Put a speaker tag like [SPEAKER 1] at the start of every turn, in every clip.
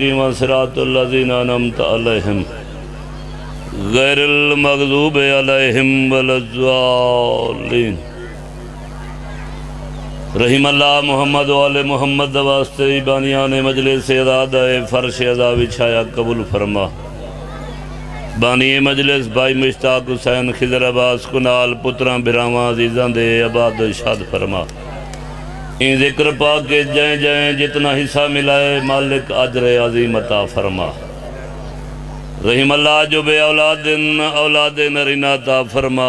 [SPEAKER 1] المستقیم صراط الذین انعمت علیہم غیر المغضوب علیہم ولا الضالین۔ رحم اللہ محمد وآل محمد واسطے بانیان مجلس ازادہ فرش ازا بچھایا قبول فرما۔ بانی مجلس بھائی مشتاق حسین خضر عباس کنال پتران بھراواں عزیزاں دے آباد شاد فرما۔ ان ذکر پاک کے جائیں جائیں جتنا حصہ ملائے مالک اجر عظیم عطا فرما۔ رحم اللہ جو بے اولاد نرینہ عطا فرما،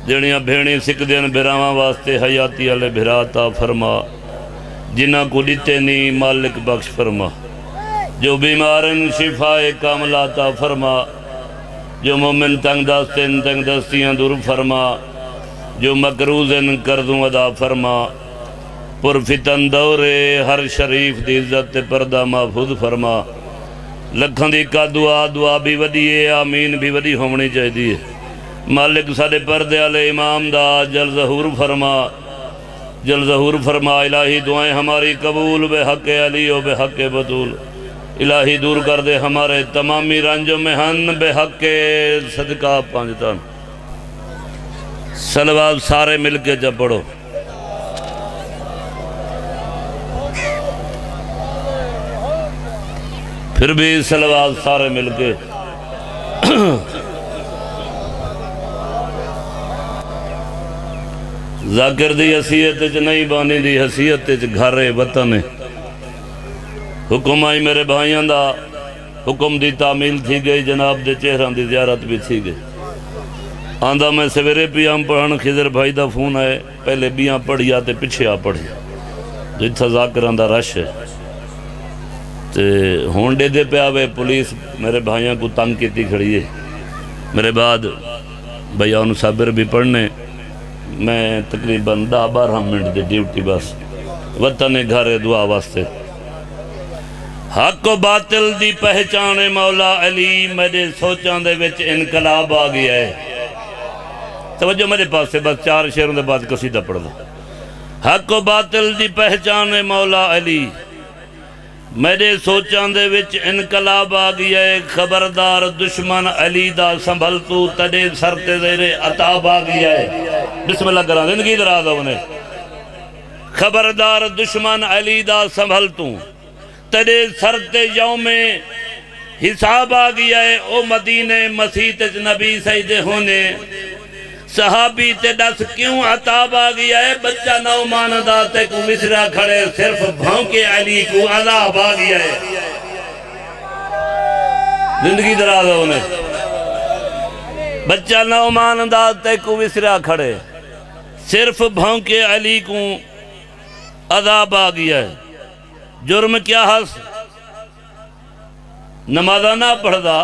[SPEAKER 1] جڑیاں بھیڑی سکھ دین بھراواں واسطے حیاتی علی بھرا عطا فرما، جنہاں کو دیتے نہیں مالک بخش فرما۔ جو بیمارن شفا کاملہ عطا فرما، جو مومن تنگ دستین تنگ دستیاں دور فرما، جو مقروضن قرضوں ادا فرما، پرفتن دورے ہر شریف دی عزت پردہ محفوظ فرما۔ لکھاں دی کا دعا بھی ودیے آمین بھی ودی ہونی چاہیے۔ مالک ساڑے پردے علیہ امام دا جل ظہور فرما، جل ظہور فرما۔ الہی دعائیں ہماری قبول بے حق علی و بے حق بطول۔ الہی دور کر دے ہمارے تمامی رنج و محن بے حق صدقہ پانچتان۔ صلوات سارے مل کے جب پڑھو۔ پھر بھی صلوات سارے مل کے۔ ذاکر دی حیثیت چ نہیں بانی دی حیثیت چ گھر وطن ہے۔ حکم آئی میرے بھائیاں دا، حکم دی تعمیل تھی گئی، جناب دے چہران دی زیارت بھی تھی گئی۔ آندھا میں سویرے پیام پڑھن خضر بھائی دا فون آئے، پہلے بیاں پڑھیا تے پچھے آ پڑھیا، جو اتھا ذاکران دا رش ہے۔ تے ہونڈے دے پہ آوے پولیس میرے بھائیاں کو تنگ کیتی کھڑی ہے۔ میرے بعد بیان صابر بھی پڑھنے، میں تقریباً 10-12 منٹ دے ڈیوٹی بس وطن گھر دعا واسطے۔ حق و باطل دی پہچانے مولا علی، میرے سوچاں دے وچ انقلاب آ گیا ہے۔ توجہ میرے پاس سے بس 4 شعروں دے بعد قصیدہ پڑھ دو۔ حق و باطل دی پہچانے مولا علی، میرے سوچاں دے وچ انقلاب آ گیا ہے۔ خبردار دشمن علی دا سنبھل تو، تڑے سر تے زیر عطاب آ گیا ہے۔ بسم اللہ کران زندگی دراز ہونے۔ خبردار دشمن علی دا سنبھل تو، تڑے سر تے یوم حساب آ گیا ہے۔ او مدینہ مسیح تے نبی سجدے ہونے، صحابی تے دس کیوں عطاب آ گیا ہے۔ بچہ نعمان داتے کو مصرہ کھڑے، صرف بھونکے علی کو عذاب آ گیا ہے۔ زندگی دراز ہونے۔ بچہ نعمان داتے کو مصرہ کھڑے، صرف بھونکے علی کو عذاب آ گیا ہے۔ جرم کیا حس نمازہ نہ پڑھدا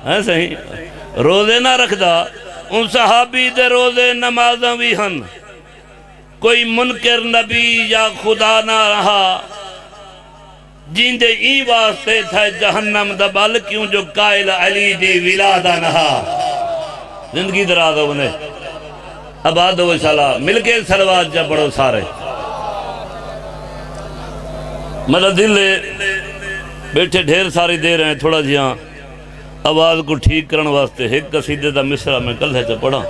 [SPEAKER 1] ہے، صحیح روزے نہ رکھدا، ان صحابی دے روزے نمازاں بھی ہن۔ کوئی منکر نبی یا خدا نہ رہا، جیندے ای واسطے تھا جہنم دبال، کیوں جو قائل علی دی ولادہ نہا۔ زندگی دراز ہونے۔ آباد و انشاءاللہ مل کے صلوات جا پڑھو سارے۔ میرا دل بیٹھے ڈھیر ساری دے رہے ہیں، تھوڑا جہاں آواز کو ٹھیک کرن واسطے ایک قصیدے دا مصرع میں کل ہے چا پڑھا،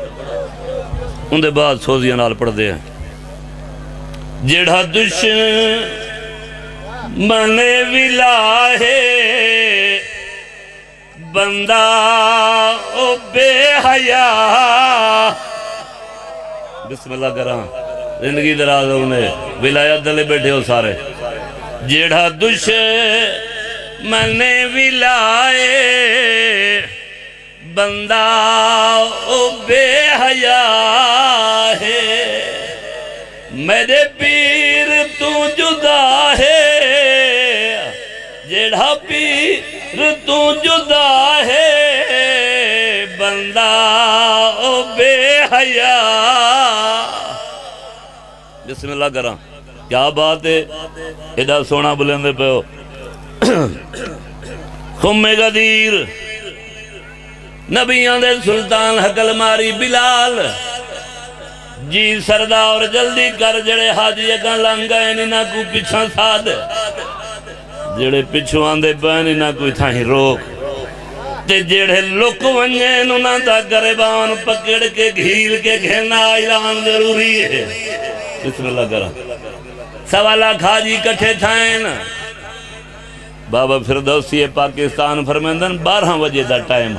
[SPEAKER 1] ان دے بعد سوزیاں نال پڑھ دے ہیں۔ جڑا دشمن ولا ہے بندہ او بے حیا۔ بسم اللہ کراں زندگی دراز ہونے۔ ولایت دلے بیٹھے ہو سارے۔ جڑا دشمن ولا ہے بندہ او بے حیا ہے، میرے پیر تو جدا ہے۔ جڑا پیر تو جدا ہے بندہ او بے حیا۔ بسم اللہ کراں، کیا بات ہے، ایڈا سونا بلندے پہ ہو۔ خم غدیر نبیان دے سلطان حقل ماری بلال جی سردار جلدی کر جڑے حاجی اگاں لنگ گئے نینا کو پچھا ساد جڑے پچھو آندے پہنے نہ کوئی تھاہیں روک تے جڑے لک ونجین انہاں دا گریبان پکڑ کے گھیل کے گھینا اعلان ضروری ہے بسم اللہ کرا سوالا کھاجی کٹھے تھائیں بابا فردوسی پاکستان فرمیندن 12 بجے دا ٹائم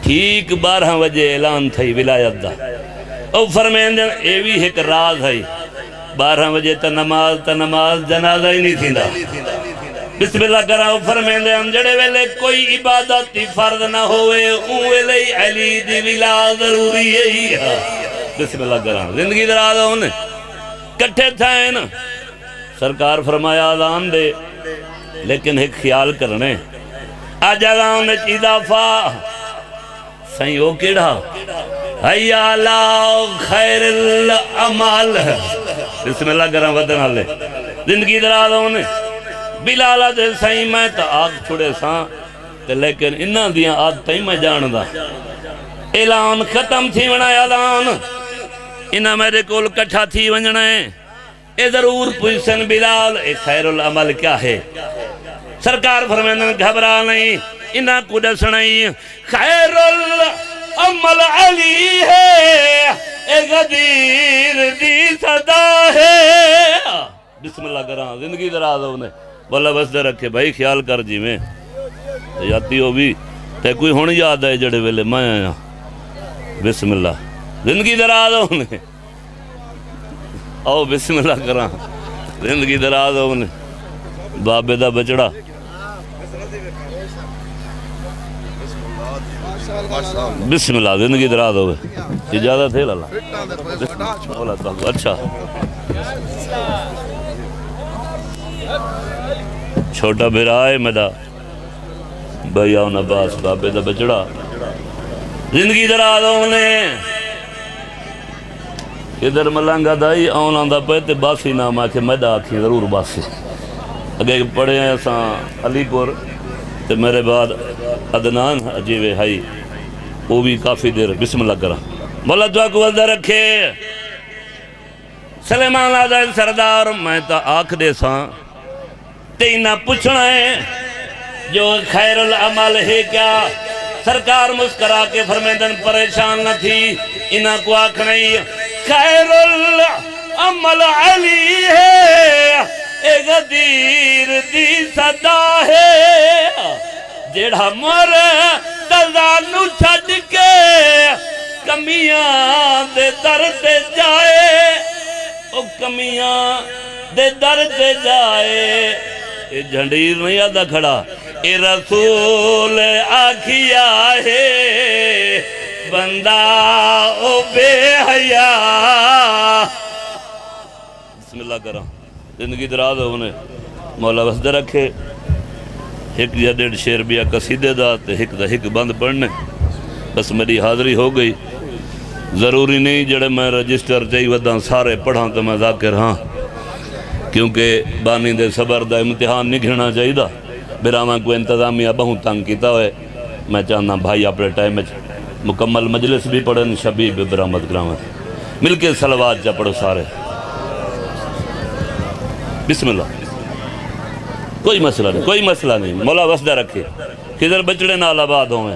[SPEAKER 1] ٹھیک 12 بجے اعلان تھئی ولایت دا او فرمیندن اے بھی ایک راز ہے 12 بجے تا نماز جنازہ ہی نہیں تھی دا بسم اللہ کراؤ فرمیندے ہم جڑے ویلے کوئی عبادت تی فرض نہ ہوئے اون ویلے علی دی ولا ضروری ہے بسم اللہ کراؤ زندگی دراد ہونے کٹھے تھائیں سرکار فرمایا آزان دے لیکن ایک خیال کرنے آج آزان نے چیدہ فا سائیں وہ کیڑا حیاء لاؤ خیر العمال بسم اللہ کراؤ ودن حالے زندگی دراد ہونے بلالہ دے سائیں میں تا آگ چھوڑے ساں لیکن انہاں دیاں آگ تائی میں جاندہ اعلان ختم تھی ونا اعلان انہاں میرے کول کٹھا تھی ونجنا ہے اے ضرور پوچھن بلال اے خیر العمل کیا ہے سرکار فرمیندن گھبرا نہیں انہاں کو دسنائی خیر العمل علی ہے اے غدیر دی صدا ہے بسم اللہ کران زندگی دراز ہونے بولا بس دے رکھے بھائی خیال کر جی میں یاتی ہو بھی تے کوئی ہون یاد ہے جڑے ویلے میں آیا بسم اللہ زندگی دراز ہونے آؤ بسم اللہ کران زندگی دراز ہونے بابے دا بچڑا بسم اللہ زندگی دراز ہوئے اجازت ہے اللہ اچھا چھوٹا بھرائے میرا بھائی آؤں عباس بابے دا بچڑا زندگی دراز ہونے ادھر ملنگا دائی آؤں آندہ پہتے باسی نام آکے میڈا آکھی ضرور باسی اگر پڑھے ہیں ساں علی پور تے میرے بعد عدنان عجیوے ہائی وہ بھی کافی دیر بسم اللہ کرا مولا دعا کو وزدہ رکھے سلیمان آزاد سردار میں تا آنکھ دے ساں تینا پوچھنا ہے جو خیر العمل ہے کیا سرکار مسکرا کے فرمیندن پریشان نہ تھی انہاں کو آنکھ نہیں خیر العمل علی ہے اے غدیر دی صدا ہے جیڑا مر تزانو چھڑ کے کمیاں دے در تے جائے او کمیاں دے در تے جائے اے جھنڈیر نہیں آدھا کھڑا اے رسول آکھیا ہے بندہ او بے حیا بسم اللہ کرا زندگی دراز ہونے مولا وسد رکھے ایک یا 1.5 شیر بیا قصیدے دا تے ایک دا ایک بند پڑھنے بس میری حاضری ہو گئی ضروری نہیں جڑے میں رجسٹر چاہی وداں سارے پڑھاں تو میں ذاکر ہاں کیونکہ بانی دے صبر دا امتحان نہیں گھڑنا چاہی دا براما کو انتظامیہ بہت تنگ کیتا ہوئے میں چاہنا بھائی اپنے ٹائم میں مکمل مجلس بھی پڑھن شبیب برامت کرامت مل کے صلوات جا پڑھو سارے بسم اللہ کوئی مسئلہ نہیں مولا وسدہ رکھے کدھر بچڑے نال آباد ہوئے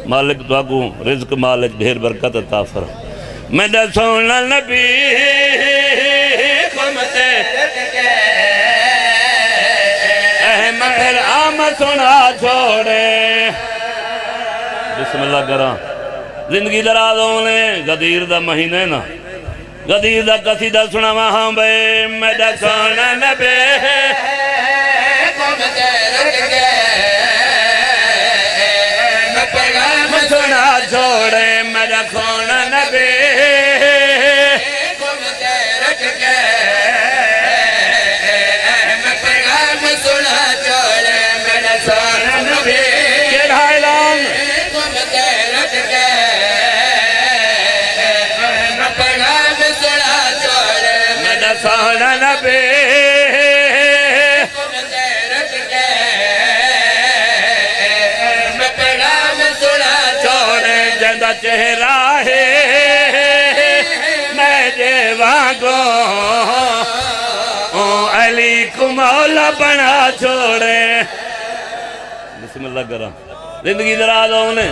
[SPEAKER 1] مالک تو آگوں رزق مالک ڈھیر برکت عطا فرمائے میں دا سونا نبی قمتے احمد آمد سنا چھوڑے بسم اللہ کران زندگی دراز ہونے غدیر دا مہینے نا غدیر دا قصیدہ سنا وہاں بے میں دا سونا نبی قمتے رکھ گئے سنا چھوڑے میرا خون نبی قمتے رکھ گئے میں پیغام سنا چھوڑے میرا خون نبی کیڑا اعلان قمتے رکھ گئے میں پیغام سنا چھوڑے میرا خون نبی چہرہ ہے میں جے وانگو علی کو مولا بنا چھوڑے بسم اللہ کرا زندگی دراز ہونے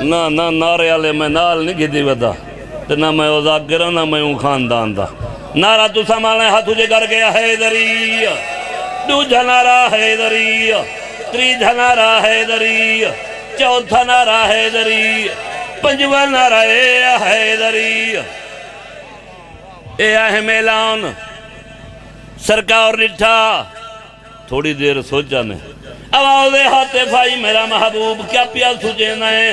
[SPEAKER 1] نہ نعرے والے میں نال نہیں گھدی ودا تو نہ میں ذاکرہ نہ میں ہوں خاندان دا نعرہ تو سامانے ہاتھ تجھے کر گیا حیدری دوجھا نعرہ حیدری تریجھا نعرہ حیدری چوتھا نعرہ حیدری پنجواں نعرہ حیدری اے اہم اعلان سرکار رٹھا تھوڑی دیر سوچا نے آواز ہاتھ بھائی میرا محبوب کیا پیا سوچے نئے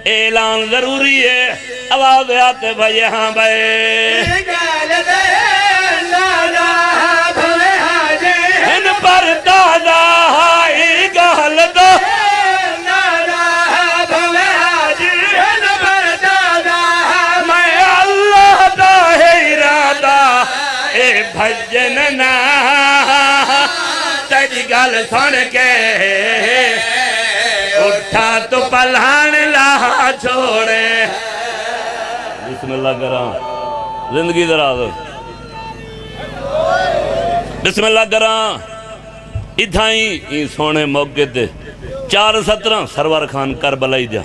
[SPEAKER 1] اعلان ضروری ہے آواز ہاتھ بھائی ہاں بھائی ان پر دادا ہائی گال دو میں اللہ دا ارادہ اے بھجن نا تیری گل سن کے اٹھا تو پلہان لا چھوڑے بسم اللہ کراں زندگی دراز بسم اللہ کراں ادھائیں سونے موقع تے 4:17 سرور خان کربلائی جا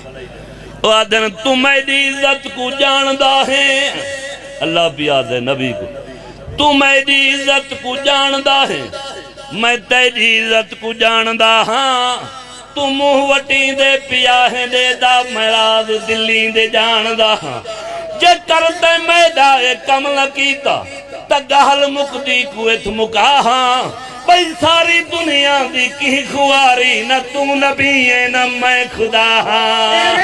[SPEAKER 1] وہ آدھن تو میری عزت کو جاندہ ہے اللہ پیاد ہے نبی کو تو میری عزت کو جاندہ ہے میں تیری عزت کو جاندہ ہاں تو منہ وٹی دے پیاہیں دے دا میراز دلی دے جاندہ ہاں جے کرتے میدہ کمل کیتا تا گہل مکدی کوئت مکا ہاں بھئی ساری دنیا دی کی خواری نہ تو نبی ہے نہ میں خدا ہاں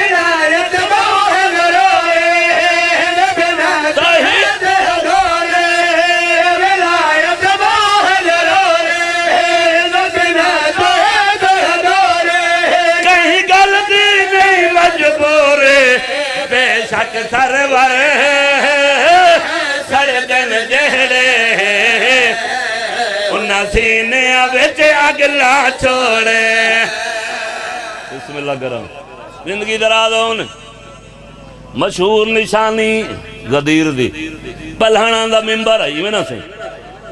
[SPEAKER 1] کہیں غلطی نہیں مجبورے بے شک سرور سردن جہرے انہا سینے آویچ اگلا چھوڑے بسم اللہ کرام زندگی دراز ہونے مشہور نشانی غدیر دی پلہانا دا ممبر آئی میں نہ سے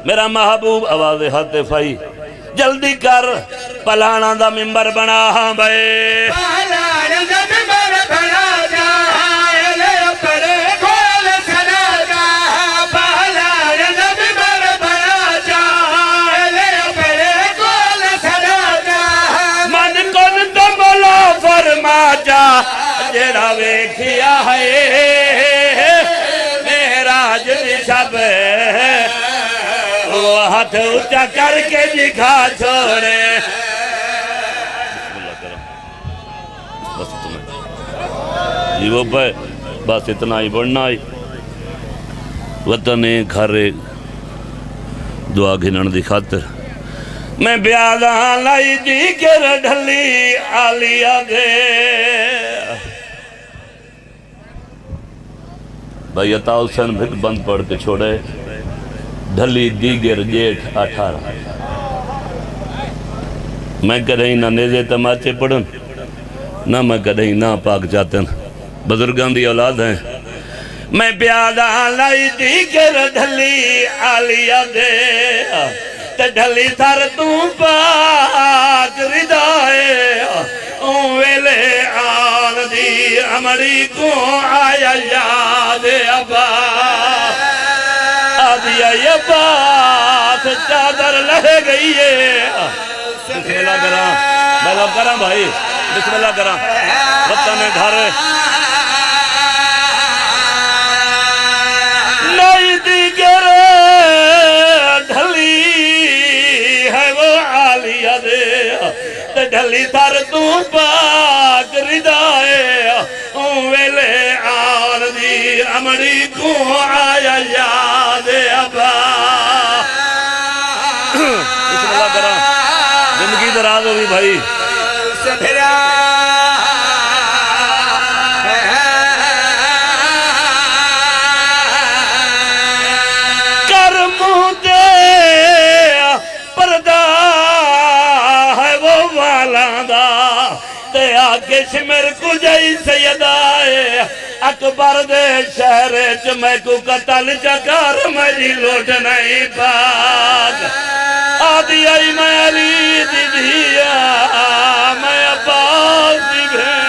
[SPEAKER 1] میرا محبوب آواز ہاتھ فائی جلدی کر پلہانا دا ممبر بنا ہاں بھائی پلہانا دا ممبر بنا جا جڑا ویکھیا ہے میراج دی شب وہ ہاتھ اچھا کر کے دکھا چھوڑے بسم اللہ کرم بس اتنا جی وہ پہ بس اتنا ہی بڑھنا ہی وطن گھر دعا گھنن دی خاطر میں بیادان لائی جی گر ڈھلی آلیا دے بھائی عطا حسین بھک بند پڑھ کے چھوڑے ڈھلی دیگر جیٹھ 18 میں کدھیں نہ نیزے تماچے پڑھن نہ میں کدھیں نہ پاک جاتن بزرگان دی اولاد ہیں میں بیادان لائی جی گر ڈھلی آلیا دے ڈھلی تھر تو پاک ردائے ویلے آن دی امڑی کو آیا یاد ابا آدیا یبات چادر لہ گئی ہے بسم اللہ کرام بھائی کرام بھائی بسم اللہ کرام وطن گھر نئی دیگر ڈھلی ڈھلی تھر تو پاک ردائے ویلے آن دی امڑی کو آیا یاد ابا بسم اللہ کرام زندگی دراز ہوگی بھائی کرموں دے پردہ تے کے شمر کو جائی سیدائے اکبر دے شہر چ میں کو قتل چکار میری لوٹ نہیں پاک آدھی آئی میں علی دی دیا میں عباس دی بھین